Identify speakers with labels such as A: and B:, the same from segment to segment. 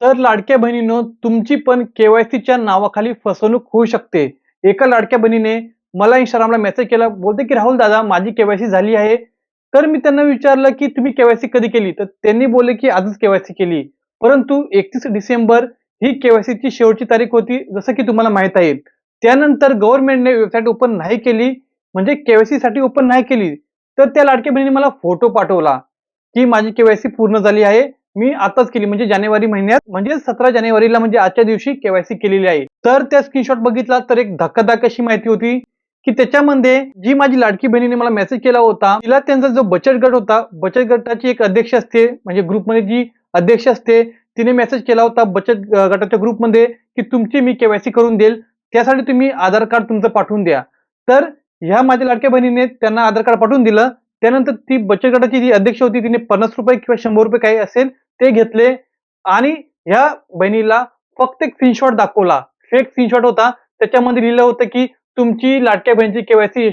A: तर लाडक्या बहिणीनो, तुमची पण के-वाय-सीच्या नावाखाली फसवणूक होऊ शकते. एका लाडक्या बहिणीने मला Instagramला मेसेज केला, बोलते की "राहुल दादा, माझी के झाली आहे." तर मी त्यांना विचारलं की "तुम्ही के कधी केली?" तर त्यांनी बोलले की "आजच के केली." परंतु 31 डिसेंबर ही के शेवटची तारीख होती, जसं की तुम्हाला माहीत आहे. त्यानंतर गव्हर्नमेंटने वेबसाईट ओपन नाही केली, म्हणजे के ओपन नाही केली. तर त्या लाडक्या बहिणीने मला फोटो पाठवला, की माझी के पूर्ण झाली आहे. मी आताच केली म्हणजे जानेवारी महिन्यात म्हणजे 17 जानेवारीला म्हणजे आजच्या दिवशी के केलेली आहे. तर त्या स्क्रीनशॉट बघितला तर एक धक्कादायक अशी माहिती होती, की त्याच्यामध्ये जी माझी लाडकी बहिणीने मला मेसेज केला होता, तिला त्यांचा जो बचत गट होता, बचत गटाची एक अध्यक्ष असते, म्हणजे ग्रुपमध्ये जी अध्यक्ष असते, तिने मेसेज केला होता गटाच्या ग्रुपमध्ये, की तुमची मी के करून देईल. त्यासाठी तुम्ही आधार कार्ड तुमचं पाठवून द्या. तर ह्या माझ्या लाडक्या बहिणीने त्यांना आधार कार्ड पाठवून दिलं. त्यानंतर ती बचत गटाची जी अध्यक्ष होती, तिने ₹50 किंवा ₹100 काही असेल ते घेतले आणि ह्या बहिणीला फक्त एक स्क्रीनशॉट दाखवला. फेक स्क्रीनशॉट होता. त्याच्यामध्ये लिहिलं होतं, की तुमची लाडक्या बहिणीची के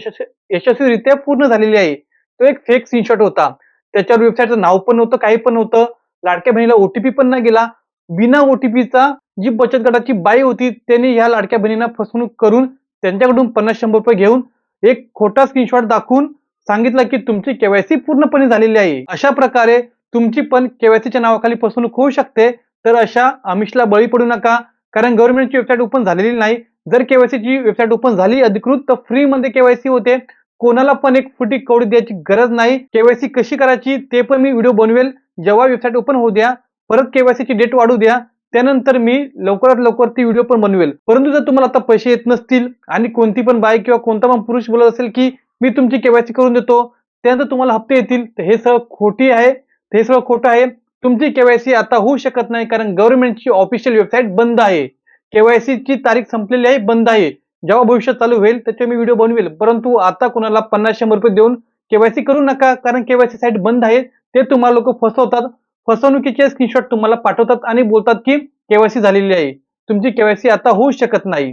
A: यशस्वीरित्या पूर्ण झालेली आहे. तो एक फेक स्क्रीनशॉट होता. त्याच्यावर वेबसाईटचं नाव पण नव्हतं, काही पण नव्हतं. लाडक्या बहिणीला पण नाही गेला. बिना ओ-टी-पीचा जी बचत गटाची बाई होती, त्याने ह्या लाडक्या बहिणींना फसवणूक करून त्यांच्याकडून ₹50-100 घेऊन एक खोटा स्क्रीनशॉट दाखवून सांगितलं, की तुमची के पूर्णपणे झालेली आहे. अशा प्रकारे तुमची पण के नावाखाली फसवणूक होऊ शकते. तर अशा आमिषला बळी पडू नका. कारण गव्हर्नमेंटची वेबसाईट ओपन झालेली नाही. जर के वेबसाईट ओपन झाली अधिकृत तर फ्रीमध्ये के होते. कोणाला पण एक फुटी कौडी द्यायची गरज नाही. के कशी करायची ते पण मी व्हिडिओ बनवेल. जेव्हा वेबसाईट ओपन होऊ द्या. परत के डेट वाढू द्या. त्यानंतर मी लवकरात लवकर ती व्हिडिओ पण बनवेल. परंतु जर तुम्हाला आता पैसे येत नसतील आणि कोणती पण बाई किंवा कोणता पण पुरुष बोलत असेल, की मी तुमची के करून देतो. त्यानंतर तुम्हाला हप्ते येतील. तर हे सगळं खोटी आहे. हे सगळं खोटं आहे. तुमची के आता होऊ शकत नाही कारण गव्हर्नमेंटची ऑफिशियल वेबसाईट बंद आहे. के तारीख संपलेली आहे, बंद आहे. जेव्हा भविष्यात चालू होईल त्याचे मी व्हिडिओ बनवेल. परंतु आता कुणाला ₹50-100 देऊन के करू नका कारण के साईट बंद आहे. ते तुम्हाला लोकं फसवतात. फसवणुकीचे स्क्रीनशॉट तुम्हाला पाठवतात आणि बोलतात, की के झालेली आहे. तुमची के आता होऊ शकत नाही.